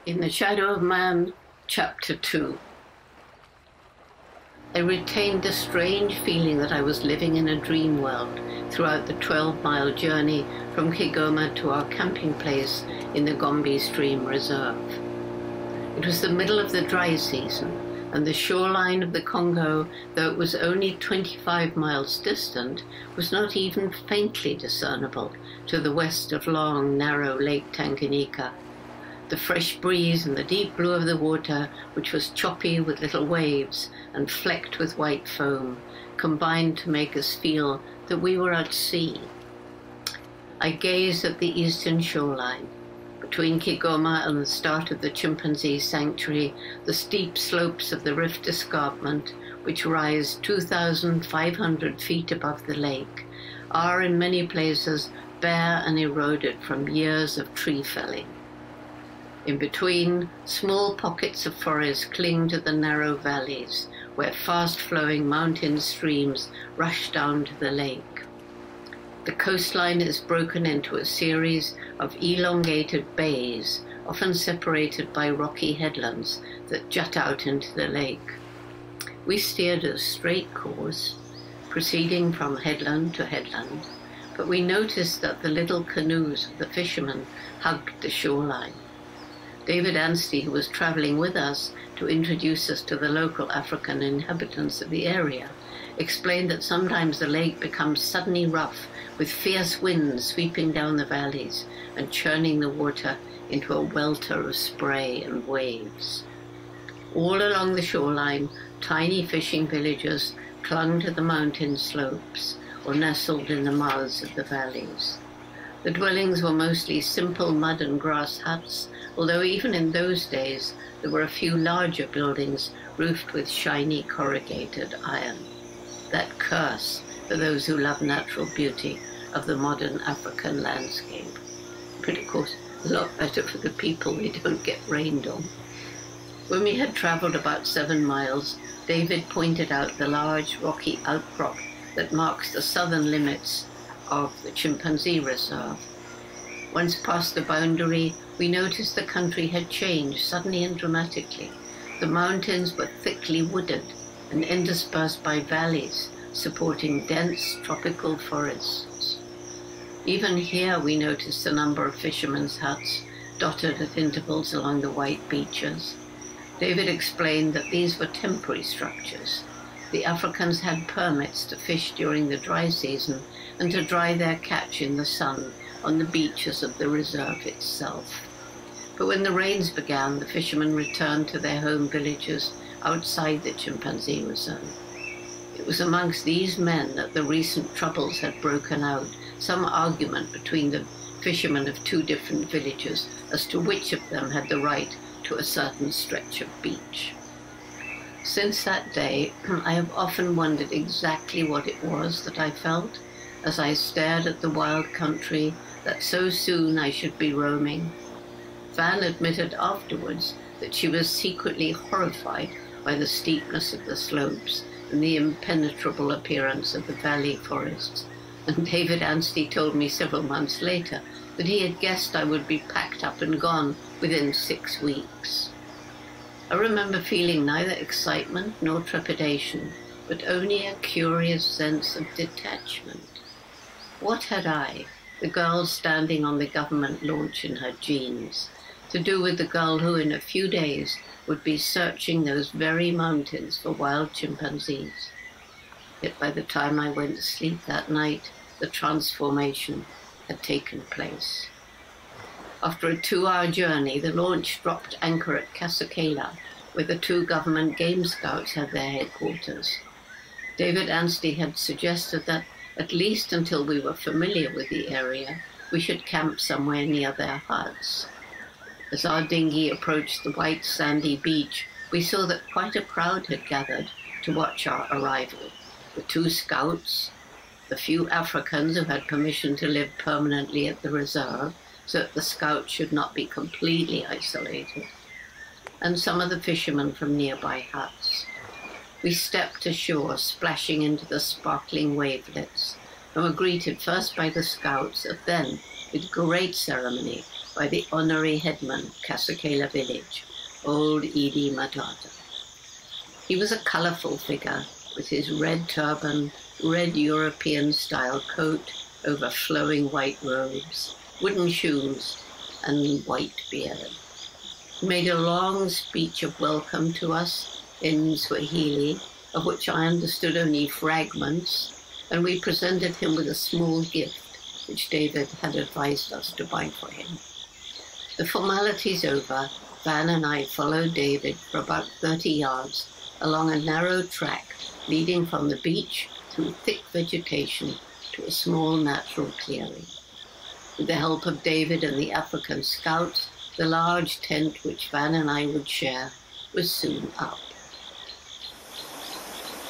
In the Shadow of Man, Chapter 2. I retained the strange feeling that I was living in a dream world throughout the 12-mile journey from Kigoma to our camping place in the Gombe Stream Reserve. It was the middle of the dry season, and the shoreline of the Congo, though it was only 25 miles distant, was not even faintly discernible to the west of long, narrow Lake Tanganyika. The fresh breeze and the deep blue of the water, which was choppy with little waves and flecked with white foam, combined to make us feel that we were at sea. I gazed at the eastern shoreline. Between Kigoma and the start of the chimpanzee sanctuary, the steep slopes of the rift escarpment, which rise 2,500 feet above the lake, are in many places bare and eroded from years of tree felling. In between, small pockets of forest cling to the narrow valleys, where fast-flowing mountain streams rush down to the lake. The coastline is broken into a series of elongated bays, often separated by rocky headlands that jut out into the lake. We steered a straight course, proceeding from headland to headland, but we noticed that the little canoes of the fishermen hugged the shoreline. David Anstey, who was traveling with us to introduce us to the local African inhabitants of the area, explained that sometimes the lake becomes suddenly rough with fierce winds sweeping down the valleys and churning the water into a welter of spray and waves. All along the shoreline, tiny fishing villages clung to the mountain slopes or nestled in the mouths of the valleys. The dwellings were mostly simple mud and grass huts, although even in those days there were a few larger buildings roofed with shiny corrugated iron. That curse, for those who love natural beauty, of the modern African landscape. But of course, a lot better for the people, they don't get rained on. When we had travelled about 7 miles, David pointed out the large rocky outcrop that marks the southern limits of the chimpanzee reserve. Once past the boundary, we noticed the country had changed suddenly and dramatically. The mountains were thickly wooded and interspersed by valleys supporting dense tropical forests. Even here we noticed a number of fishermen's huts dotted at intervals along the white beaches. David explained that these were temporary structures. The Africans had permits to fish during the dry season and to dry their catch in the sun on the beaches of the reserve itself. But when the rains began, the fishermen returned to their home villages outside the chimpanzee reserve. It was amongst these men that the recent troubles had broken out, some argument between the fishermen of 2 different villages as to which of them had the right to a certain stretch of beach. Since that day, I have often wondered exactly what it was that I felt as I stared at the wild country that so soon I should be roaming. Van admitted afterwards that she was secretly horrified by the steepness of the slopes and the impenetrable appearance of the valley forests, and David Anstey told me several months later that he had guessed I would be packed up and gone within 6 weeks. I remember feeling neither excitement nor trepidation, but only a curious sense of detachment. What had I, the girl standing on the government launch in her jeans, to do with the girl who in a few days would be searching those very mountains for wild chimpanzees? Yet by the time I went to sleep that night, the transformation had taken place. After a 2-hour journey, the launch dropped anchor at Kasakela, where the 2 government game scouts had their headquarters. David Anstey had suggested that, at least until we were familiar with the area, we should camp somewhere near their huts. As our dinghy approached the white sandy beach, we saw that quite a crowd had gathered to watch our arrival. The 2 scouts, the few Africans who had permission to live permanently at the reserve, so that the scouts should not be completely isolated, and some of the fishermen from nearby huts. We stepped ashore, splashing into the sparkling wavelets, and were greeted first by the scouts, and then, with great ceremony, by the honorary headman of Kasakela village, old Idi Matata. He was a colourful figure with his red turban, red European-style coat over flowing white robes, wooden shoes, and white beard. He made a long speech of welcome to us in Swahili, of which I understood only fragments, and we presented him with a small gift, which David had advised us to buy for him. The formalities over, Van and I followed David for about 30 yards along a narrow track leading from the beach through thick vegetation to a small natural clearing. With the help of David and the African scouts, the large tent which Van and I would share was soon up.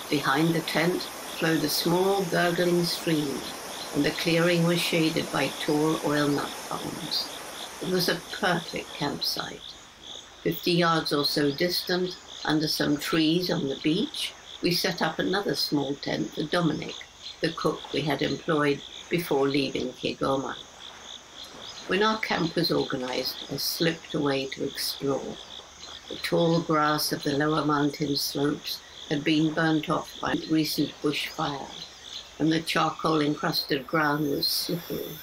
Behind the tent flowed a small gurgling stream, and the clearing was shaded by tall oil nut palms. It was a perfect campsite. 50 yards or so distant, under some trees on the beach, we set up another small tent for Dominic, the cook we had employed before leaving Kigoma. When our camp was organized, I slipped away to explore. The tall grass of the lower mountain slopes had been burnt off by recent bushfire, and the charcoal-encrusted ground was slippery.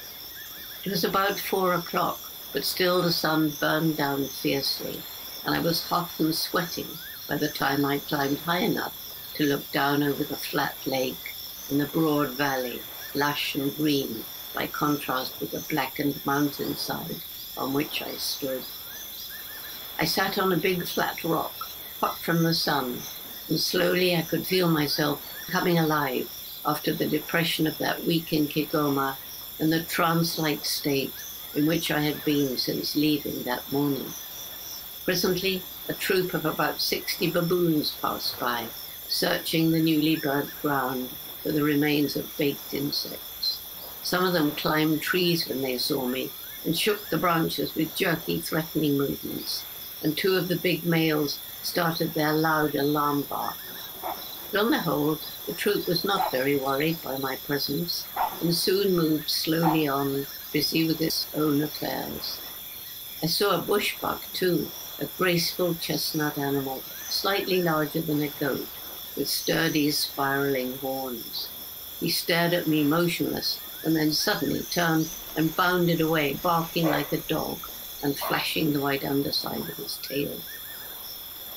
It was about 4 o'clock, but still the sun burned down fiercely, and I was hot and sweating by the time I climbed high enough to look down over the flat lake and the broad valley, lush and green, by contrast with the blackened mountainside on which I stood. I sat on a big flat rock, hot from the sun, and slowly I could feel myself coming alive after the depression of that week in Kigoma and the trance-like state in which I had been since leaving that morning. Presently, a troop of about 60 baboons passed by, searching the newly burnt ground for the remains of baked insects. Some of them climbed trees when they saw me and shook the branches with jerky, threatening movements, and 2 of the big males started their loud alarm bark. But on the whole, the troop was not very worried by my presence, and soon moved slowly on, busy with its own affairs. I saw a bush buck too, a graceful chestnut animal, slightly larger than a goat, with sturdy, spiraling horns. He stared at me motionless, and then suddenly turned and bounded away, barking like a dog and flashing the white underside of his tail.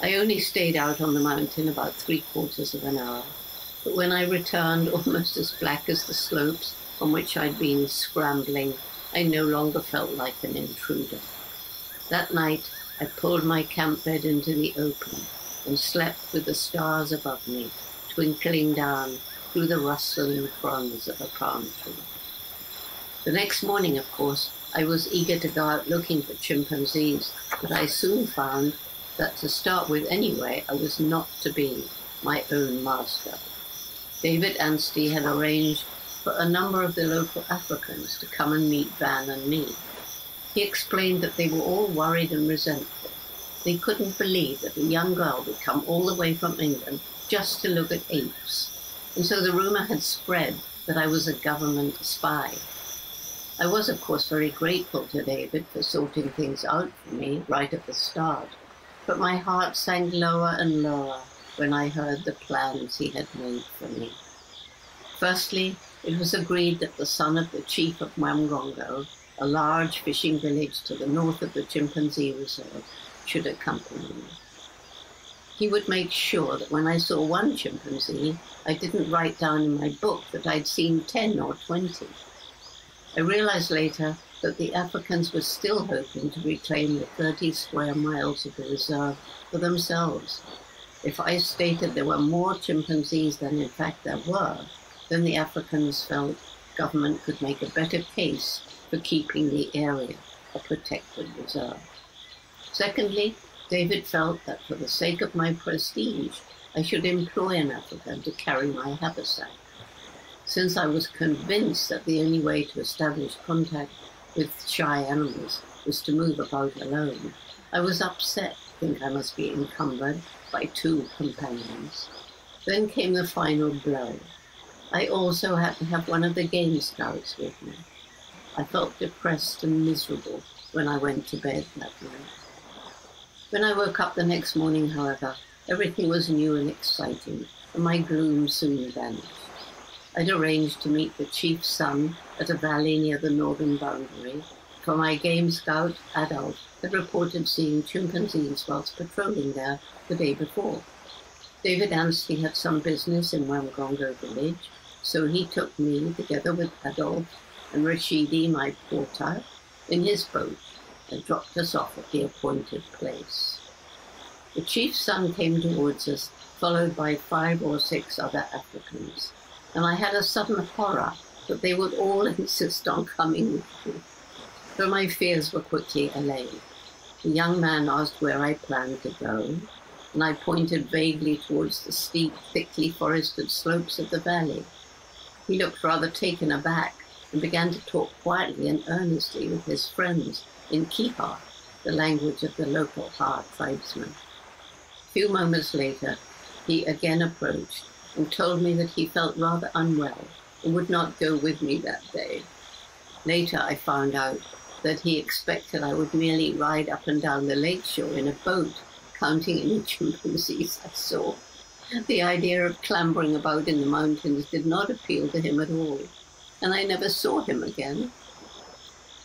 I only stayed out on the mountain about 3/4 of an hour, but when I returned, almost as black as the slopes on which I'd been scrambling, I no longer felt like an intruder. That night, I pulled my camp bed into the open and slept with the stars above me, twinkling down through the rustling fronds of a palm tree. The next morning, of course, I was eager to go out looking for chimpanzees, but I soon found that to start with anyway, I was not to be my own master. David Anstey had arranged for a number of the local Africans to come and meet Van and me. He explained that they were all worried and resentful. They couldn't believe that a young girl would come all the way from England just to look at apes. And so the rumor had spread that I was a government spy. I was, of course, very grateful to David for sorting things out for me right at the start, but my heart sank lower and lower when I heard the plans he had made for me. Firstly, it was agreed that the son of the chief of Mwamgongo, a large fishing village to the north of the chimpanzee reserve, should accompany me. He would make sure that when I saw one chimpanzee, I didn't write down in my book that I'd seen 10 or 20. I realized later that the Africans were still hoping to reclaim the 30 square miles of the reserve for themselves. If I stated there were more chimpanzees than in fact there were, then the Africans felt government could make a better case for keeping the area a protected reserve. Secondly, David felt that for the sake of my prestige, I should employ an African to carry my haversack. Since I was convinced that the only way to establish contact with shy animals was to move about alone, I was upset to think I must be encumbered by 2 companions. Then came the final blow. I also had to have one of the game scouts with me. I felt depressed and miserable when I went to bed that night. When I woke up the next morning, however, everything was new and exciting, and my gloom soon vanished. I'd arranged to meet the chief's son at a valley near the northern boundary, for my game scout, Adolf, had reported seeing chimpanzees whilst patrolling there the day before. David Anstey had some business in Wamgongo village, so he took me, together with Adolf and Rashidi, my porter, in his boat and dropped us off at the appointed place. The chief's son came towards us, followed by 5 or 6 other Africans, and I had a sudden horror that they would all insist on coming with me. But my fears were quickly allayed. The young man asked where I planned to go, and I pointed vaguely towards the steep, thickly forested slopes of the valley. He looked rather taken aback and began to talk quietly and earnestly with his friends in Kiha, the language of the local Ha tribesmen. A few moments later, he again approached and told me that he felt rather unwell and would not go with me that day. Later, I found out that he expected I would merely ride up and down the lakeshore in a boat, counting any chimpanzees I saw. The idea of clambering about in the mountains did not appeal to him at all, and I never saw him again.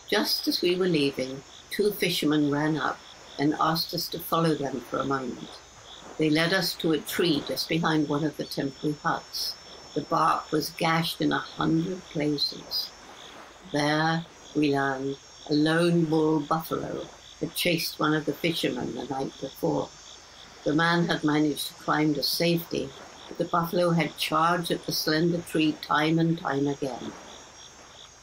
Just as we were leaving, 2 fishermen ran up and asked us to follow them for a moment. They led us to a tree just behind one of the temporary huts. The bark was gashed in 100 places. There, we learned, a lone bull buffalo had chased one of the fishermen the night before. The man had managed to climb to safety, but the buffalo had charged at the slender tree time and time again.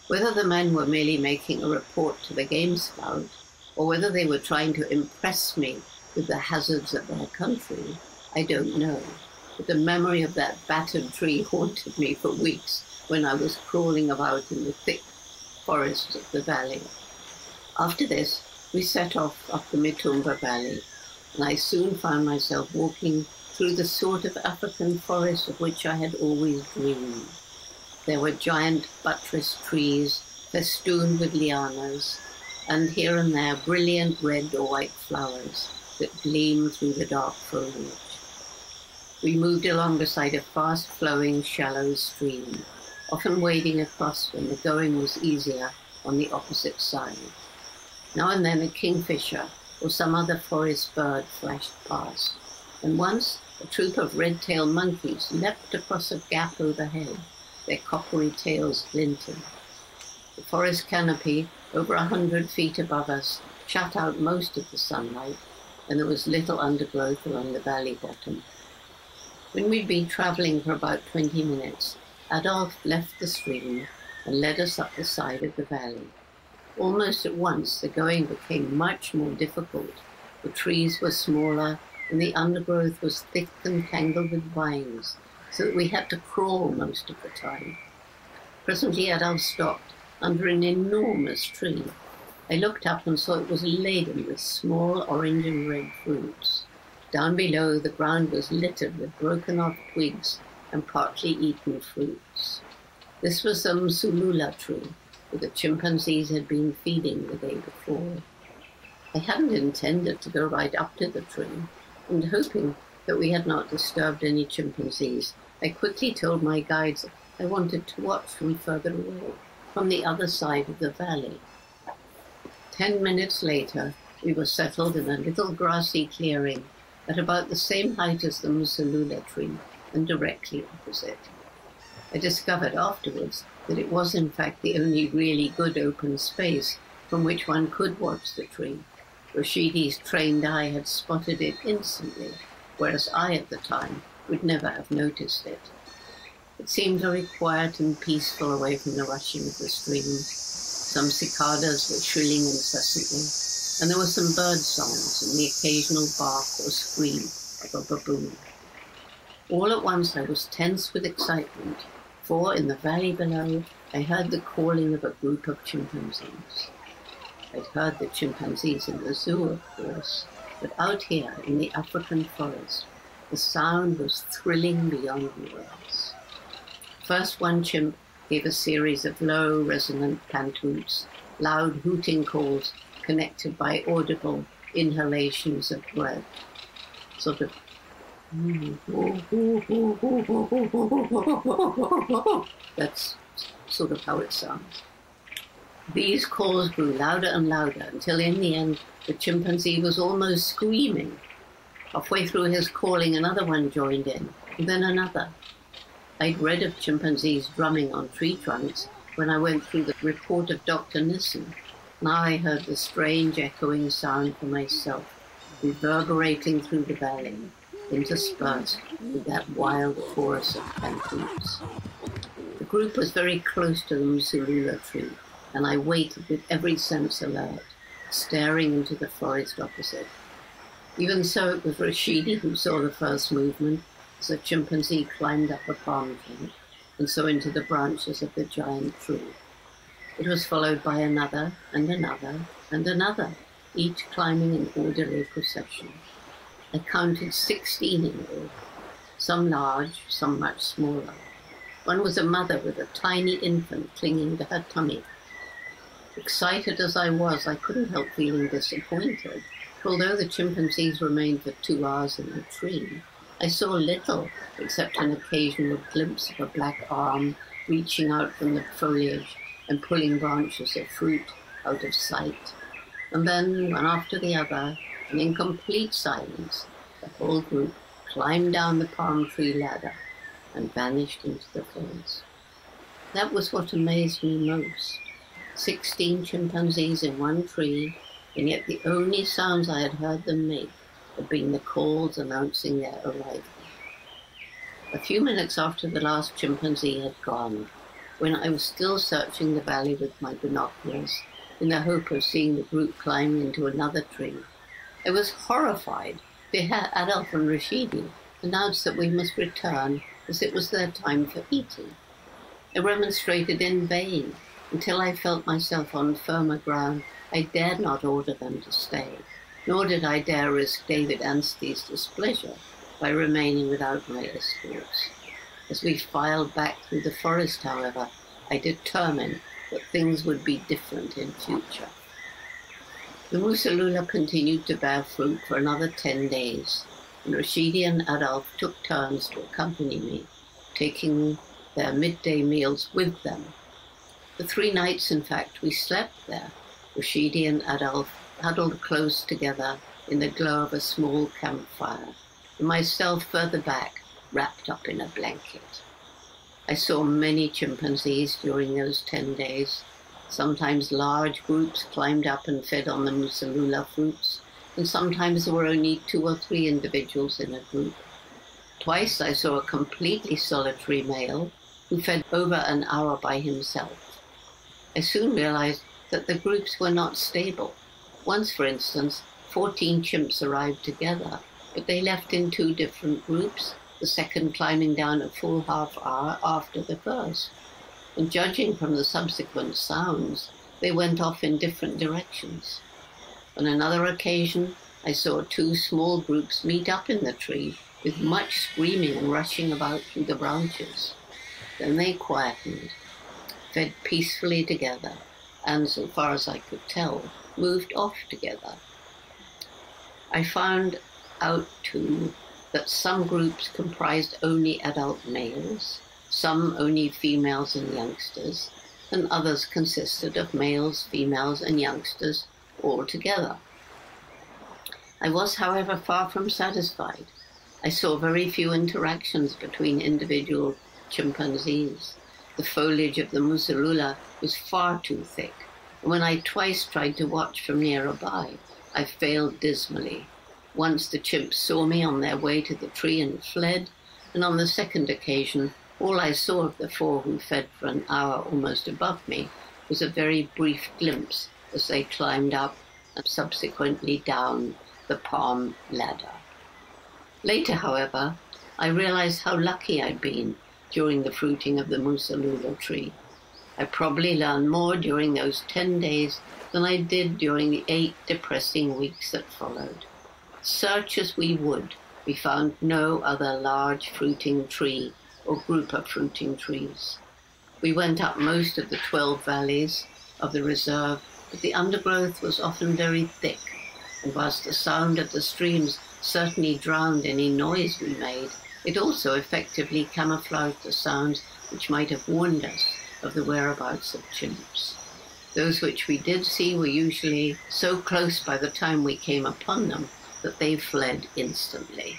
Whether the men were merely making a report to the game scout, or whether they were trying to impress me with the hazards of their country, I don't know, but the memory of that battered tree haunted me for weeks when I was crawling about in the thick forests of the valley. After this, we set off up the Mitumba Valley, and I soon found myself walking through the sort of African forest of which I had always dreamed. There were giant buttressed trees festooned with lianas, and here and there brilliant red or white flowers that gleamed through the dark foliage. We moved along beside a fast-flowing, shallow stream, often wading across when the going was easier on the opposite side. Now and then a kingfisher or some other forest bird flashed past, and once a troop of red-tailed monkeys leapt across a gap overhead, their coppery tails glinting. The forest canopy, over 100 feet above us, shut out most of the sunlight, and there was little undergrowth along the valley bottom. When we'd been travelling for about 20 minutes, Adolf left the stream and led us up the side of the valley. Almost at once, the going became much more difficult. The trees were smaller, and the undergrowth was thick and tangled with vines, so that we had to crawl most of the time. Presently, Adolf stopped under an enormous tree. I looked up and saw it was laden with small orange and red fruits. Down below, the ground was littered with broken-off twigs and partly eaten fruits. This was the msulula tree that the chimpanzees had been feeding the day before. I hadn't intended to go right up to the tree, and hoping that we had not disturbed any chimpanzees, I quickly told my guides I wanted to watch from further away, from the other side of the valley. 10 minutes later, we were settled in a little grassy clearing at about the same height as the msulula tree and directly opposite. I discovered afterwards that it was in fact the only really good open space from which one could watch the tree. Rashidi's trained eye had spotted it instantly, whereas I at the time would never have noticed it. It seemed very quiet and peaceful away from the rushing of the stream. Some cicadas were shrilling incessantly, and there were some bird songs and the occasional bark or scream of a baboon. All at once I was tense with excitement, for in the valley below I heard the calling of a group of chimpanzees. I'd heard the chimpanzees in the zoo, of course, but out here in the African forest, the sound was thrilling beyond words. First, one chimp gave a series of low, resonant pantoots, loud hooting calls, connected by audible inhalations of breath, sort of that's sort of how it sounds. These calls grew louder and louder until in the end the chimpanzee was almost screaming. Halfway through his calling, another one joined in, and then another. I'd read of chimpanzees drumming on tree trunks when I went through the report of Dr. Nissen. Now I heard the strange echoing sound for myself, reverberating through the valley, interspersed with that wild chorus of panthers. The group was very close to the musulula tree, and I waited with every sense alert, staring into the forest opposite. Even so, it was Rashidi who saw the first movement as a chimpanzee climbed up a palm tree and so into the branches of the giant tree. It was followed by another and another and another, each climbing in orderly procession. I counted 16 in all, some large, some much smaller. One was a mother with a tiny infant clinging to her tummy. Excited as I was, I couldn't help feeling disappointed. Although the chimpanzees remained for 2 hours in the tree, I saw little except an occasional glimpse of a black arm reaching out from the foliage and pulling branches of fruit out of sight. And then, one after the other, and in complete silence, the whole group climbed down the palm tree ladder and vanished into the forest. That was what amazed me most. 16 chimpanzees in one tree, and yet the only sounds I had heard them make had been the calls announcing their arrival. A few minutes after the last chimpanzee had gone, when I was still searching the valley with my binoculars in the hope of seeing the group climb into another tree, I was horrified to hear Adolf and Rashidi announce that we must return as it was their time for eating. I remonstrated in vain until I felt myself on firmer ground. I dared not order them to stay, nor did I dare risk David Anstey's displeasure by remaining without my escorts. As we filed back through the forest, however, I determined that things would be different in future. The musulula continued to bear fruit for another 10 days, and Rashidi and Adolf took turns to accompany me, taking their midday meals with them. For 3 nights, in fact, we slept there. Rashidi and Adolf huddled close together in the glow of a small campfire, and myself further back, wrapped up in a blanket. I saw many chimpanzees during those 10 days. Sometimes large groups climbed up and fed on the musulula fruits, and sometimes there were only 2 or 3 individuals in a group. Twice I saw a completely solitary male who fed over an hour by himself. I soon realized that the groups were not stable. Once, for instance, 14 chimps arrived together, but they left in 2 different groups, the second climbing down a full half hour after the first. And judging from the subsequent sounds, they went off in different directions. On another occasion, I saw 2 small groups meet up in the tree with much screaming and rushing about through the branches. Then they quietened, fed peacefully together, and, so far as I could tell, moved off together. I found out, too, that some groups comprised only adult males, some only females and youngsters, and others consisted of males, females, and youngsters all together. I was, however, far from satisfied. I saw very few interactions between individual chimpanzees. The foliage of the musulula was far too thick, and when I twice tried to watch from nearby, I failed dismally. Once the chimps saw me on their way to the tree and fled, and on the second occasion, all I saw of the 4 who fed for an hour almost above me was a very brief glimpse as they climbed up and subsequently down the palm ladder. Later, however, I realized how lucky I'd been during the fruiting of the musulula tree. I probably learned more during those 10 days than I did during the 8 depressing weeks that followed. Search as we would, we found no other large fruiting tree or group of fruiting trees. We went up most of the 12 valleys of the reserve but the undergrowth was often very thick, and whilst the sound of the streams certainly drowned any noise we made, it also effectively camouflaged the sounds which might have warned us of the whereabouts of chimps. Those which we did see were usually so close by the time we came upon them that they fled instantly.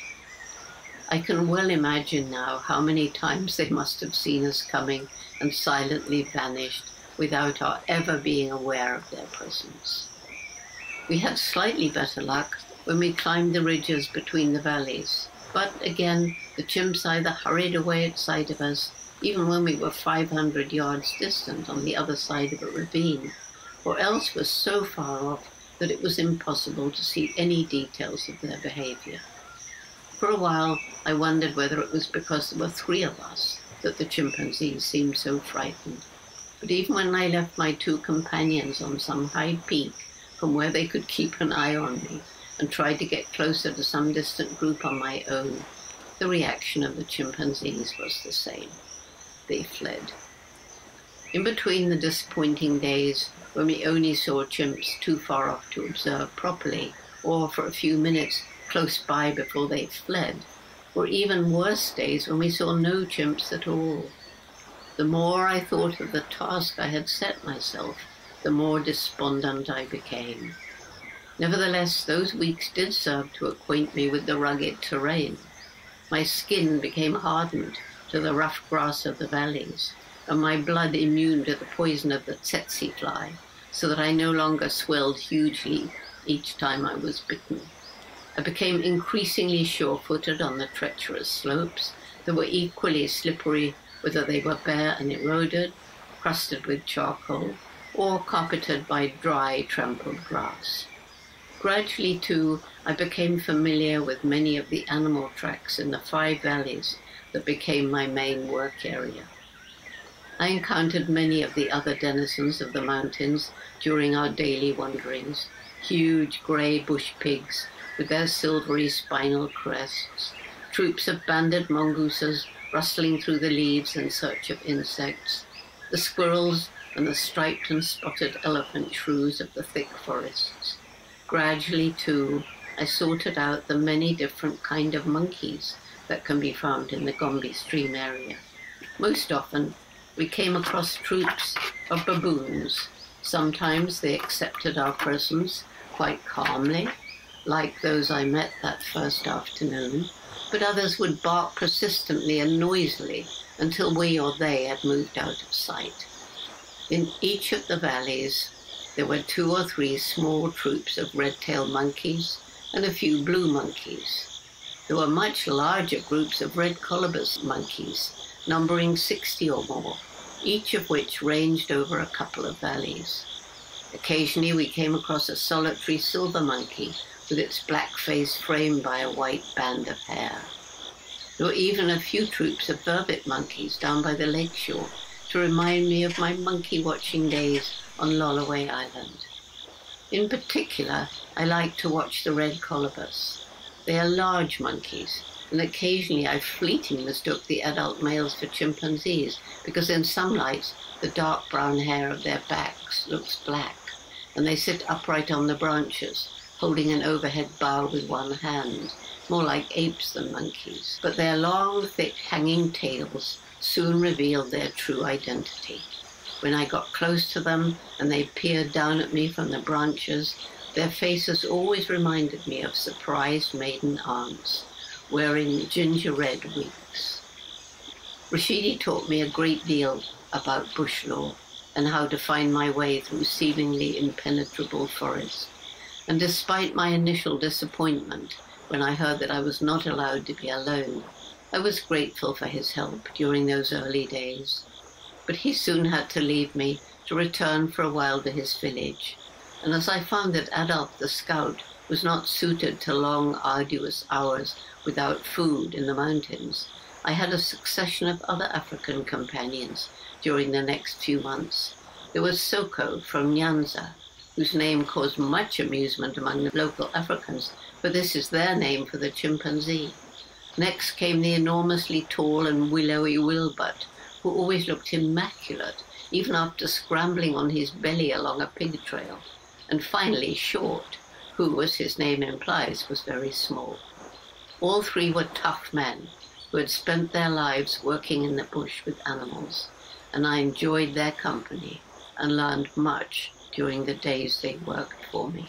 I can well imagine now how many times they must have seen us coming and silently vanished without our ever being aware of their presence. We had slightly better luck when we climbed the ridges between the valleys, but again the chimps either hurried away at sight of us, even when we were 500 yards distant on the other side of a ravine, or else were so far off that it was impossible to see any details of their behavior. For a while, I wondered whether it was because there were 3 of us that the chimpanzees seemed so frightened. But even when I left my 2 companions on some high peak from where they could keep an eye on me and tried to get closer to some distant group on my own, the reaction of the chimpanzees was the same. They fled. In between the disappointing days when we only saw chimps too far off to observe properly, or for a few minutes close by before they fled, or even worse days when we saw no chimps at all, the more I thought of the task I had set myself, the more despondent I became. Nevertheless, those weeks did serve to acquaint me with the rugged terrain. My skin became hardened to the rough grass of the valleys, and my blood immune to the poison of the tsetse fly, so that I no longer swelled hugely each time I was bitten. I became increasingly sure-footed on the treacherous slopes that were equally slippery whether they were bare and eroded, crusted with charcoal, or carpeted by dry, trampled grass. Gradually, too, I became familiar with many of the animal tracks in the 5 valleys that became my main work area. I encountered many of the other denizens of the mountains during our daily wanderings, huge grey bush pigs with their silvery spinal crests, troops of banded mongooses rustling through the leaves in search of insects, the squirrels and the striped and spotted elephant shrews of the thick forests. Gradually, too, I sorted out the many different kind of monkeys that can be found in the Gombe stream area. Most often, we came across troops of baboons. Sometimes they accepted our presence quite calmly, like those I met that first afternoon, but others would bark persistently and noisily until we or they had moved out of sight. In each of the valleys, there were 2 or 3 small troops of red-tailed monkeys and a few blue monkeys. There were much larger groups of red colobus monkeys, numbering 60 or more, each of which ranged over a couple of valleys. Occasionally we came across a solitary silver monkey with its black face framed by a white band of hair. There were even a few troops of vervet monkeys down by the lakeshore to remind me of my monkey-watching days on Lolaway Island. In particular, I like to watch the red colobus. They are large monkeys, and occasionally I fleetingly mistook the adult males for chimpanzees because in some lights the dark brown hair of their backs looks black, and they sit upright on the branches, holding an overhead bough with one hand, more like apes than monkeys. But their long, thick, hanging tails soon revealed their true identity. When I got close to them and they peered down at me from the branches, their faces always reminded me of surprised maiden aunts, wearing ginger red wigs. Rashidi taught me a great deal about bush law and how to find my way through seemingly impenetrable forest. And despite my initial disappointment when I heard that I was not allowed to be alone, I was grateful for his help during those early days. But he soon had to leave me to return for a while to his village, and as I found that Adolf the Scout was not suited to long, arduous hours without food in the mountains, I had a succession of other African companions during the next few months. There was Soko from Nyanza, whose name caused much amusement among the local Africans, for this is their name for the chimpanzee. Next came the enormously tall and willowy Wilbut, who always looked immaculate even after scrambling on his belly along a pig trail. And finally, Short, who, as his name implies, was very small. All three were tough men who had spent their lives working in the bush with animals, and I enjoyed their company and learned much during the days they worked for me.